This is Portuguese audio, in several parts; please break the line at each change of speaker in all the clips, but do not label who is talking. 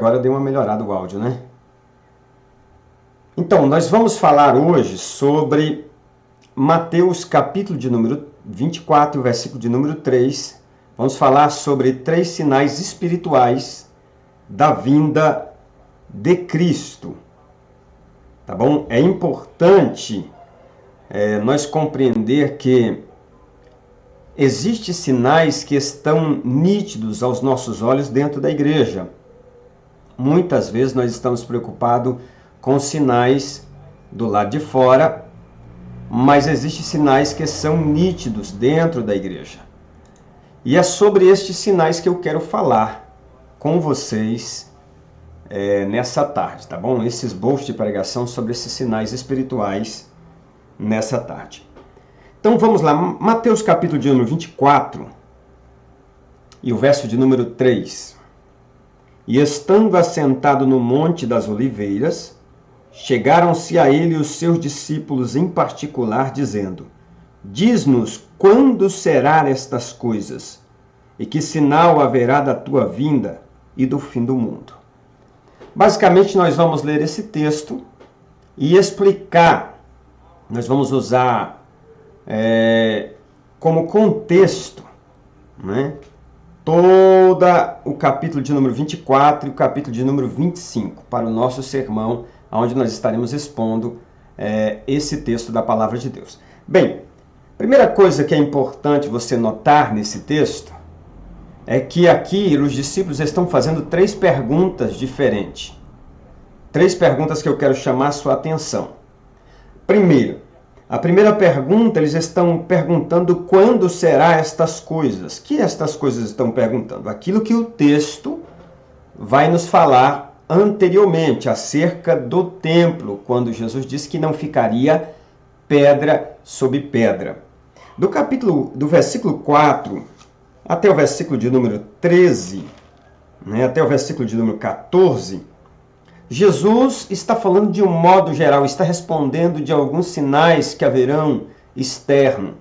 Agora deu uma melhorada o áudio, né? Então, nós vamos falar hoje sobre Mateus capítulo de número 24, versículo de número 3. Vamos falar sobre 3 sinais espirituais da vinda de Cristo. Tá bom? É importante nós compreender que existem sinais que estão nítidos aos nossos olhos dentro da igreja. Muitas vezes nós estamos preocupados com sinais do lado de fora, mas existem sinais que são nítidos dentro da igreja. E é sobre estes sinais que eu quero falar com vocês nessa tarde, tá bom? Esse esboço de pregação sobre esses sinais espirituais nessa tarde. Então vamos lá, Mateus capítulo de número 24 e o verso de número 3. E estando assentado no Monte das Oliveiras, chegaram-se a ele os seus discípulos em particular, dizendo: Diz-nos quando serão estas coisas, e que sinal haverá da tua vinda e do fim do mundo. Basicamente, nós vamos ler esse texto e explicar. Nós vamos usar como contexto, né, todo o capítulo de número 24 e o capítulo de número 25 para o nosso sermão, onde nós estaremos expondo esse texto da Palavra de Deus. Bem, primeira coisa que é importante você notar nesse texto é que aqui os discípulos estão fazendo 3 perguntas diferentes. 3 perguntas que eu quero chamar a sua atenção. Primeiro, a primeira pergunta, eles estão perguntando quando será estas coisas. Que estas coisas estão perguntando? Aquilo que o texto vai nos falar anteriormente, acerca do templo, quando Jesus disse que não ficaria pedra sobre pedra. Do versículo 4 até o versículo de número 13, até o versículo de número 14, Jesus está falando de um modo geral, está respondendo de alguns sinais que haverão externo.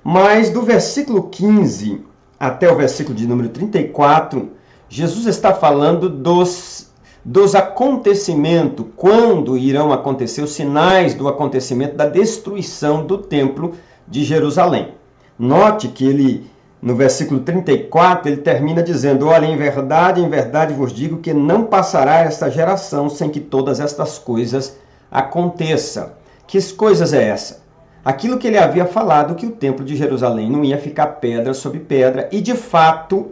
Mas do versículo 15 até o versículo de número 34, Jesus está falando dos acontecimentos, quando irão acontecer os sinais do acontecimento da destruição do templo de Jerusalém. Note que ele, no versículo 34, ele termina dizendo: Olha, em verdade vos digo que não passará esta geração sem que todas estas coisas aconteçam. Que coisas é essa? Aquilo que ele havia falado, que o templo de Jerusalém não ia ficar pedra sobre pedra, e de fato,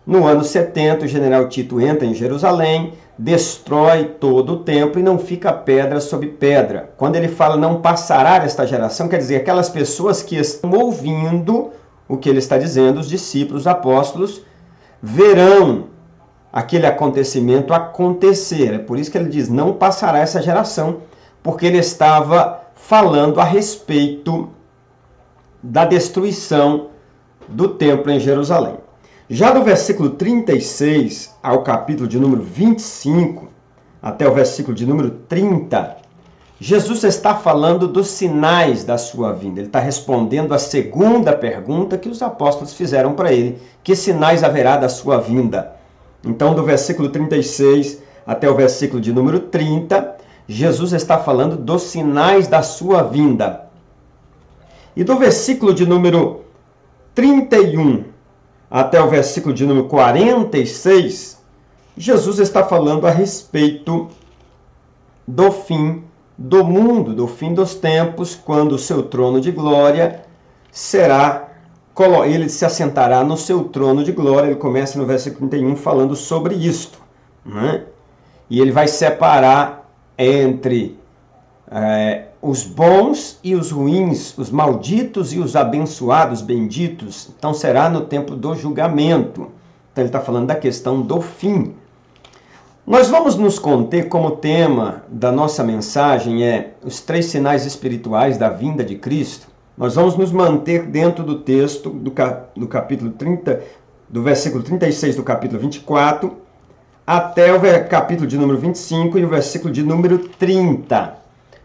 no ano 70, o general Tito entra em Jerusalém, destrói todo o templo e não fica pedra sobre pedra. Quando ele fala não passará esta geração, quer dizer, aquelas pessoas que estão ouvindo o que ele está dizendo, os discípulos, os apóstolos, verão aquele acontecimento acontecer. É por isso que ele diz, não passará essa geração, porque ele estava falando a respeito da destruição do templo em Jerusalém. Já do versículo 36 ao capítulo de número 25, até o versículo de número 30, Jesus está falando dos sinais da sua vinda. Ele está respondendo a segunda pergunta que os apóstolos fizeram para ele. Que sinais haverá da sua vinda? Então, do versículo 36 até o versículo de número 30, Jesus está falando dos sinais da sua vinda. E do versículo de número 31 até o versículo de número 46, Jesus está falando a respeito do fim do mundo, do fim dos tempos, quando o seu trono de glória ele se assentará no seu trono de glória. Ele começa no versículo 31 falando sobre isto, né? E ele vai separar entre os bons e os ruins, os malditos e os abençoados, benditos. Então será no tempo do julgamento. Então ele está falando da questão do fim. Nós vamos nos conter como tema da nossa mensagem os 3 sinais espirituais da vinda de Cristo. Nós vamos nos manter dentro do texto do capítulo 30, do versículo 36 do capítulo 24, até o capítulo de número 25 e o versículo de número 30.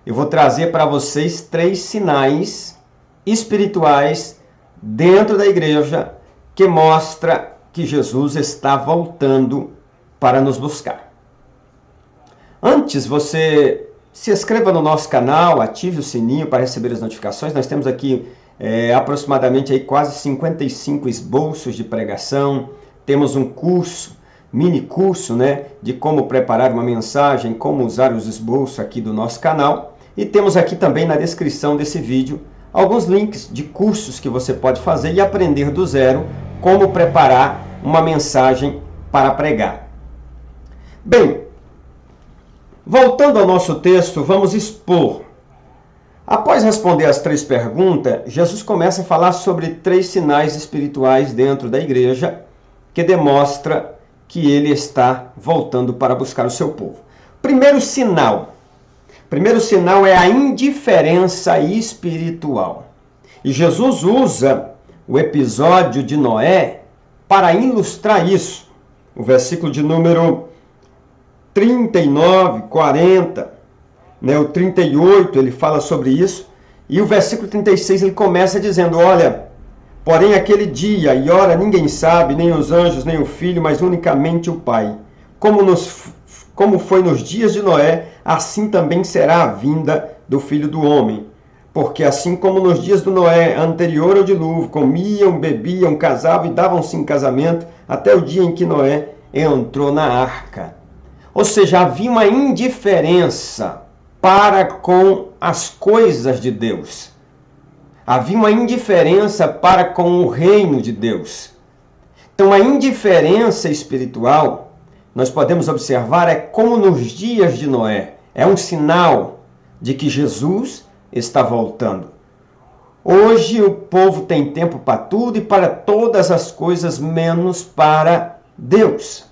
Eu vou trazer para vocês 3 sinais espirituais dentro da igreja que mostra que Jesus está voltando para nos buscar. Antes, você se inscreva no nosso canal, ative o sininho para receber as notificações. Nós temos aqui aproximadamente quase 55 esboços de pregação. Temos um curso, mini curso, né, de como preparar uma mensagem, como usar os esboços aqui do nosso canal. E temos aqui também na descrição desse vídeo alguns links de cursos que você pode fazer e aprender do zero como preparar uma mensagem para pregar. Bem, voltando ao nosso texto, vamos expor. Após responder as 3 perguntas, Jesus começa a falar sobre 3 sinais espirituais dentro da igreja que demonstra que ele está voltando para buscar o seu povo. Primeiro sinal é a indiferença espiritual. E Jesus usa o episódio de Noé para ilustrar isso. O versículo de número 39, 40, né, o 38, ele fala sobre isso. E o versículo 36, ele começa dizendo, olha, porém aquele dia e hora ninguém sabe, nem os anjos, nem o Filho, mas unicamente o Pai. Como foi nos dias de Noé, assim também será a vinda do Filho do Homem. Porque assim como nos dias do Noé, anterior ao dilúvio, comiam, bebiam, casavam e davam-se em casamento, até o dia em que Noé entrou na arca. Ou seja, havia uma indiferença para com as coisas de Deus. Havia uma indiferença para com o reino de Deus. Então, a indiferença espiritual, nós podemos observar, é como nos dias de Noé. É um sinal de que Jesus está voltando. Hoje o povo tem tempo para tudo e para todas as coisas, menos para Deus.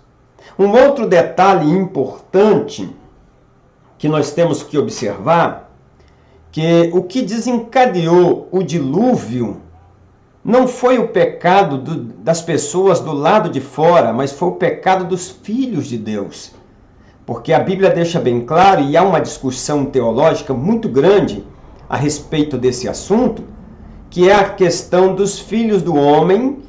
Um outro detalhe importante que nós temos que observar, que o que desencadeou o dilúvio não foi o pecado das pessoas do lado de fora, mas foi o pecado dos filhos de Deus. Porque a Bíblia deixa bem claro, e há uma discussão teológica muito grande a respeito desse assunto, que é a questão dos filhos do homem,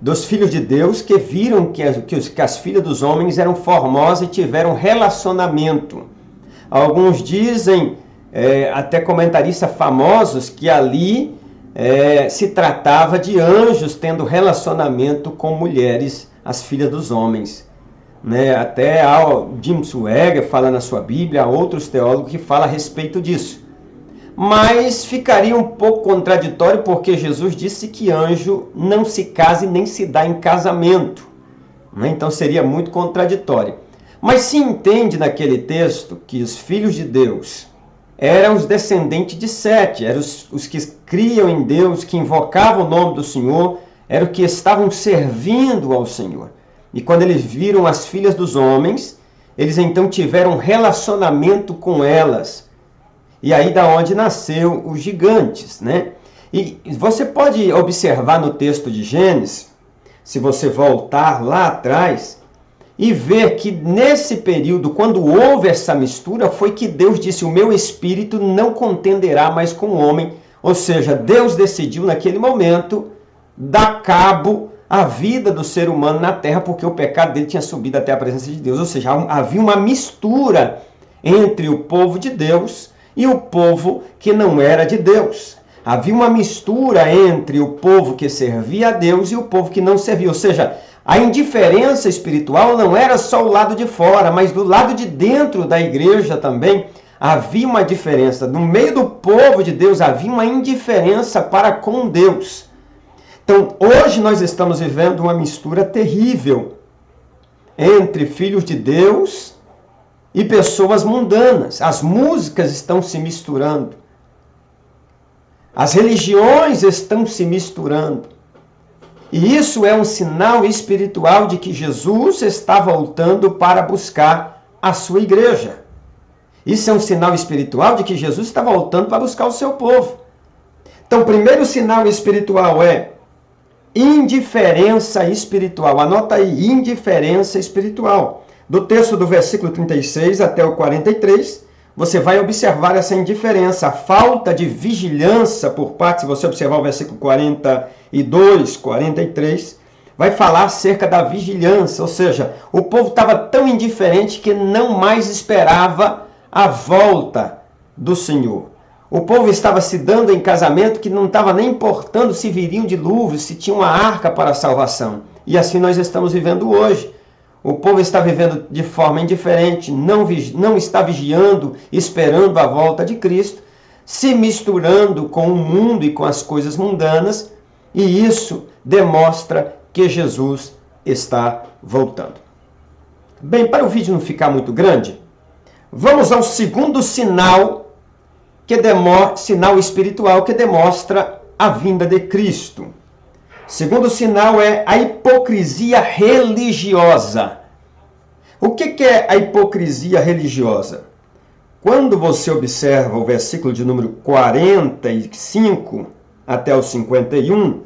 dos filhos de Deus, que viram que as filhas dos homens eram formosas e tiveram relacionamento. Alguns dizem, até comentaristas famosos, que ali se tratava de anjos tendo relacionamento com mulheres, as filhas dos homens. Né? Até Jim Swagger fala na sua Bíblia, há outros teólogos que falam a respeito disso. Mas ficaria um pouco contraditório, porque Jesus disse que anjo não se casa e nem se dá em casamento. Né? Então seria muito contraditório. Mas se entende naquele texto que os filhos de Deus eram os descendentes de Sete, eram os que criam em Deus, que invocavam o nome do Senhor, eram os que estavam servindo ao Senhor. E quando eles viram as filhas dos homens, eles então tiveram um relacionamento com elas. E aí da onde nasceu os gigantes, né? E você pode observar no texto de Gênesis, se você voltar lá atrás, e ver que nesse período, quando houve essa mistura, foi que Deus disse, o meu espírito não contenderá mais com o homem. Ou seja, Deus decidiu naquele momento dar cabo à vida do ser humano na terra, porque o pecado dele tinha subido até a presença de Deus. Ou seja, havia uma mistura entre o povo de Deus e o povo que não era de Deus. Havia uma mistura entre o povo que servia a Deus e o povo que não servia. Ou seja, a indiferença espiritual não era só o lado de fora, mas do lado de dentro da igreja também havia uma diferença. No meio do povo de Deus havia uma indiferença para com Deus. Então, hoje nós estamos vivendo uma mistura terrível entre filhos de Deus e pessoas mundanas. As músicas estão se misturando. As religiões estão se misturando. E isso é um sinal espiritual de que Jesus está voltando para buscar a sua igreja. Isso é um sinal espiritual de que Jesus está voltando para buscar o seu povo. Então, o primeiro sinal espiritual é indiferença espiritual. Anota aí, indiferença espiritual. Do texto do versículo 36 até o 43, você vai observar essa indiferença, a falta de vigilância por parte, se você observar o versículo 42, 43, vai falar acerca da vigilância, ou seja, o povo estava tão indiferente que não mais esperava a volta do Senhor. O povo estava se dando em casamento que não estava nem importando se viria um dilúvio, se tinha uma arca para a salvação. E assim nós estamos vivendo hoje. O povo está vivendo de forma indiferente, não está vigiando, esperando a volta de Cristo, se misturando com o mundo e com as coisas mundanas, e isso demonstra que Jesus está voltando. Bem, para o vídeo não ficar muito grande, vamos ao segundo sinal, sinal espiritual que demonstra a vinda de Cristo. O segundo sinal é a hipocrisia religiosa. O que é a hipocrisia religiosa? Quando você observa o versículo de número 45 até o 51,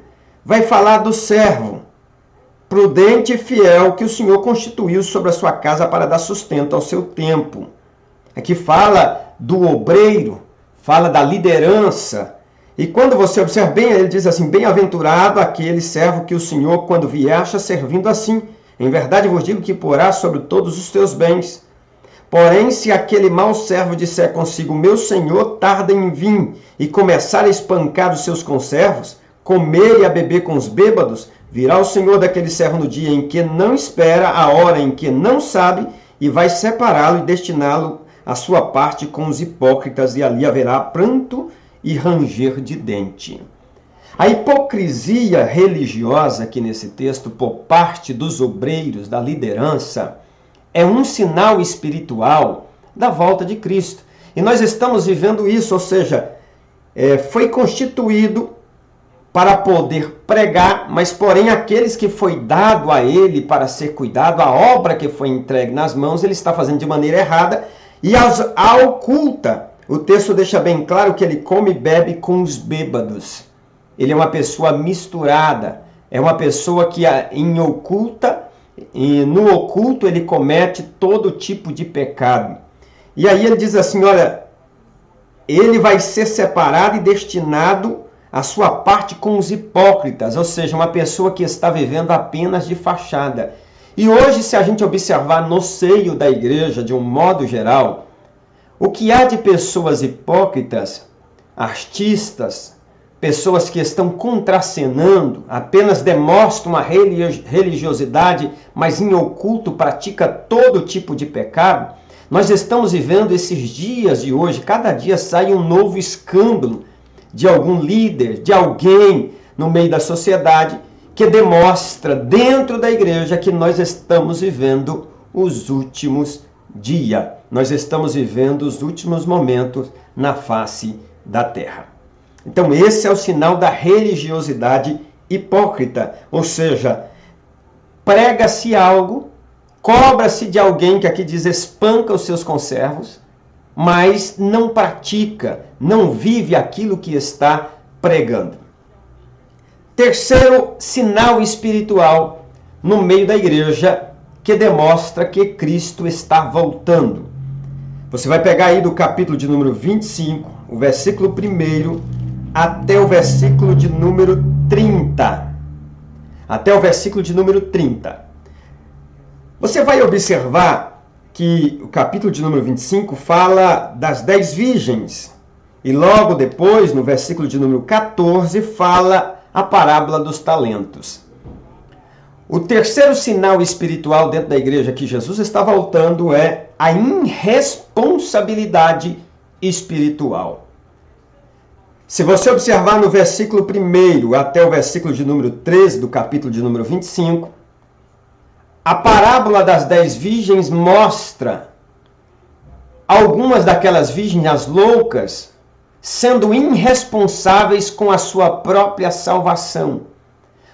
vai falar do servo prudente e fiel que o Senhor constituiu sobre a sua casa para dar sustento ao seu tempo. Aqui fala do obreiro, fala da liderança. E quando você observa bem, ele diz assim: bem-aventurado aquele servo que o Senhor, quando vier, acha servindo assim. Em verdade vos digo que porá sobre todos os teus bens. Porém, se aquele mau servo disser consigo: meu senhor tarda em vir, e começar a espancar os seus conservos, comer e a beber com os bêbados, virá o senhor daquele servo no dia em que não espera, a hora em que não sabe, e vai separá-lo e destiná-lo à sua parte com os hipócritas, e ali haverá pranto e ranger de dente. A hipocrisia religiosa aqui nesse texto, por parte dos obreiros, da liderança, é um sinal espiritual da volta de Cristo. E nós estamos vivendo isso, ou seja, foi constituído para poder pregar, mas porém aqueles que foi dado a ele para ser cuidado, a obra que foi entregue nas mãos, ele está fazendo de maneira errada e a oculta. O texto deixa bem claro que ele come e bebe com os bêbados. Ele é uma pessoa misturada, é uma pessoa que no oculto ele comete todo tipo de pecado. E aí ele diz assim, olha, ele vai ser separado e destinado à sua parte com os hipócritas, ou seja, uma pessoa que está vivendo apenas de fachada. E hoje, se a gente observar no seio da igreja, de um modo geral, o que há de pessoas hipócritas, artistas, pessoas que estão contracenando, apenas demonstram uma religiosidade, mas em oculto pratica todo tipo de pecado. Nós estamos vivendo esses dias de hoje, cada dia sai um novo escândalo de algum líder, de alguém no meio da sociedade, que demonstra dentro da igreja que nós estamos vivendo os últimos dias. Nós estamos vivendo os últimos momentos na face da terra. Então esse é o sinal da religiosidade hipócrita, ou seja, prega-se algo, cobra-se de alguém que aqui diz espanca os seus conservos, mas não pratica, não vive aquilo que está pregando. Terceiro sinal espiritual no meio da igreja que demonstra que Cristo está voltando. Você vai pegar aí do capítulo de número 25, o versículo 1 até o versículo de número 30. Até o versículo de número 30. Você vai observar que o capítulo de número 25 fala das 10 virgens. E logo depois, no versículo de número 14, fala a parábola dos talentos. O terceiro sinal espiritual dentro da igreja que Jesus está voltando é a irresponsabilidade espiritual. Se você observar no versículo 1 até o versículo de número 13 do capítulo de número 25, a parábola das 10 virgens mostra algumas daquelas virgens, as loucas, sendo irresponsáveis com a sua própria salvação.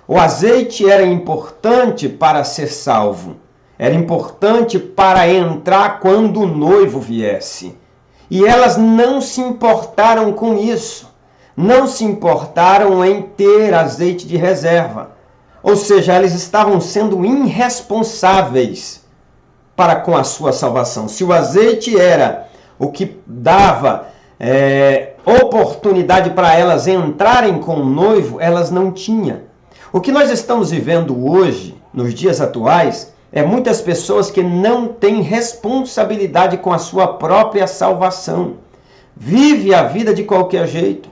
O azeite era importante para ser salvo, era importante para entrar quando o noivo viesse. E elas não se importaram com isso, não se importaram em ter azeite de reserva. Ou seja, elas estavam sendo irresponsáveis para com a sua salvação. Se o azeite era o que dava oportunidade para elas entrarem com o noivo, elas não tinham. O que nós estamos vivendo hoje, nos dias atuais, é muitas pessoas que não têm responsabilidade com a sua própria salvação. Vive a vida de qualquer jeito,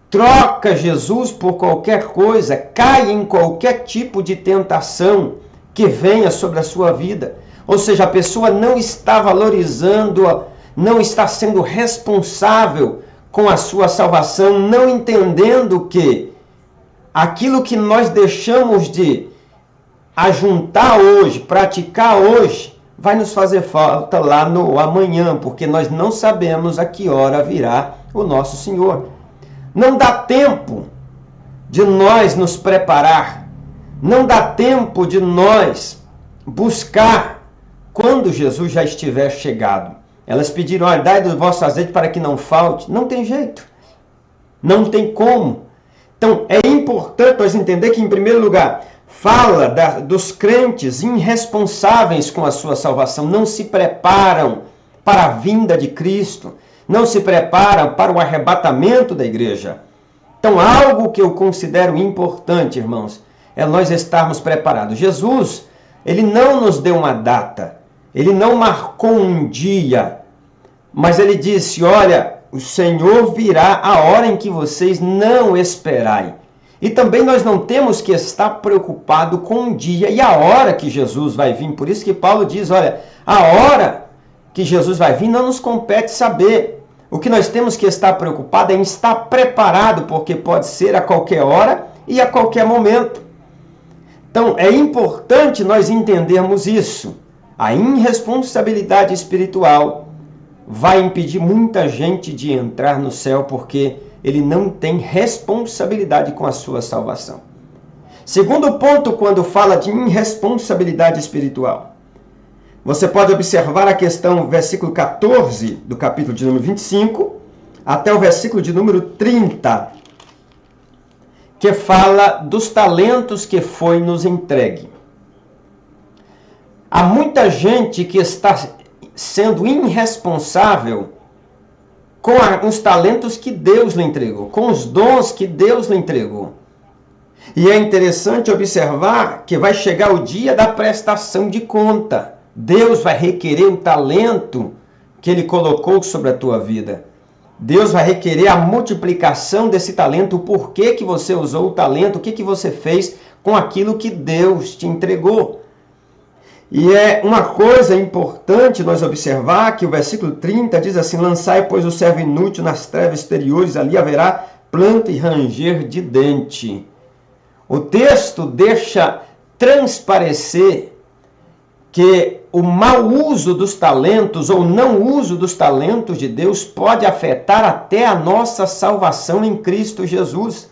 troca Jesus por qualquer coisa, cai em qualquer tipo de tentação que venha sobre a sua vida. Ou seja, a pessoa não está valorizando, não está sendo responsável com a sua salvação, não entendendo que aquilo que nós deixamos de ajuntar hoje, praticar hoje, vai nos fazer falta lá no amanhã, porque nós não sabemos a que hora virá o nosso Senhor. Não dá tempo de nós nos preparar, não dá tempo de nós buscar quando Jesus já estiver chegado. Elas pediram, olha, dai do vosso azeite para que não falte. Não tem jeito, não tem como. Então é importante nós entender que, em primeiro lugar, fala dos crentes irresponsáveis com a sua salvação, não se preparam para a vinda de Cristo, não se preparam para o arrebatamento da igreja. Então, algo que eu considero importante, irmãos, é nós estarmos preparados. Jesus, ele não nos deu uma data, ele não marcou um dia, mas ele disse, olha, o Senhor virá a hora em que vocês não esperai. E também nós não temos que estar preocupado com o dia e a hora que Jesus vai vir. Por isso que Paulo diz, olha, a hora que Jesus vai vir não nos compete saber. O que nós temos que estar preocupado é em estar preparado, porque pode ser a qualquer hora e a qualquer momento. Então é importante nós entendermos isso. A irresponsabilidade espiritual vai impedir muita gente de entrar no céu, porque ele não tem responsabilidade com a sua salvação. Segundo ponto, quando fala de irresponsabilidade espiritual, você pode observar a questão, versículo 14 do capítulo de número 25, até o versículo de número 30, que fala dos talentos que foi nos entregue. Há muita gente que está sendo irresponsável com os talentos que Deus lhe entregou, com os dons que Deus lhe entregou. E é interessante observar que vai chegar o dia da prestação de conta. Deus vai requerer o talento que Ele colocou sobre a tua vida. Deus vai requerer a multiplicação desse talento, o porquê que você usou o talento, o que você fez com aquilo que Deus te entregou. E é uma coisa importante nós observar que o versículo 30 diz assim, lançai, pois, o servo inútil nas trevas exteriores, ali haverá planta e ranger de dente. O texto deixa transparecer que o mau uso dos talentos ou não uso dos talentos de Deus pode afetar até a nossa salvação em Cristo Jesus.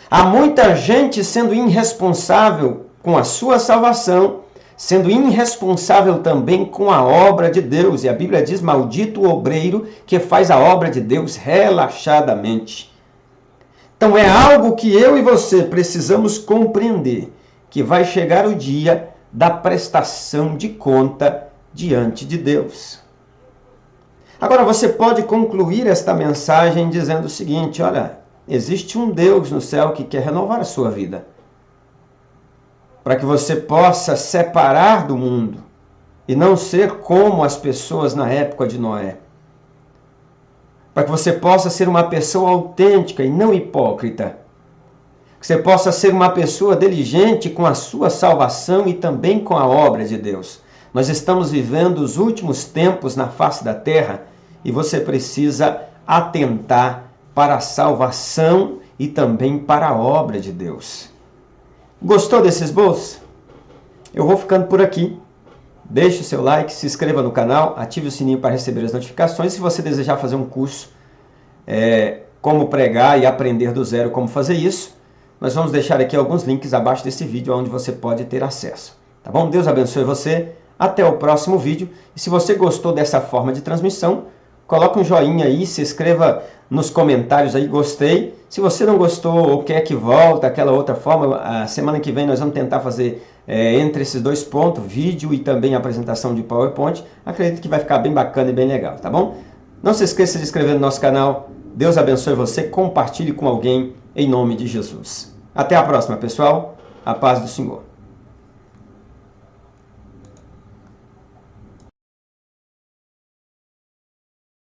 Há muita gente sendo irresponsável com a sua salvação, sendo irresponsável também com a obra de Deus. E a Bíblia diz, maldito o obreiro que faz a obra de Deus relaxadamente. Então é algo que eu e você precisamos compreender, que vai chegar o dia da prestação de conta diante de Deus. Agora você pode concluir esta mensagem dizendo o seguinte, olha, existe um Deus no céu que quer renovar a sua vida, para que você possa separar do mundo e não ser como as pessoas na época de Noé. Para que você possa ser uma pessoa autêntica e não hipócrita. Que você possa ser uma pessoa diligente com a sua salvação e também com a obra de Deus. Nós estamos vivendo os últimos tempos na face da terra e você precisa atentar para a salvação e também para a obra de Deus. Gostou desse esboço? Eu vou ficando por aqui. Deixe o seu like, se inscreva no canal, ative o sininho para receber as notificações. Se você desejar fazer um curso, como pregar e aprender do zero como fazer isso, nós vamos deixar aqui alguns links abaixo desse vídeo onde você pode ter acesso. Tá bom? Deus abençoe você. Até o próximo vídeo. E se você gostou dessa forma de transmissão, coloque um joinha aí, se inscreva nos comentários aí, gostei. Se você não gostou ou quer que volte aquela outra forma, a semana que vem nós vamos tentar fazer entre esses dois pontos, vídeo e também apresentação de PowerPoint. Acredito que vai ficar bem bacana e bem legal, tá bom? Não se esqueça de se inscrever no nosso canal. Deus abençoe você, compartilhe com alguém em nome de Jesus. Até a próxima, pessoal. A paz do Senhor.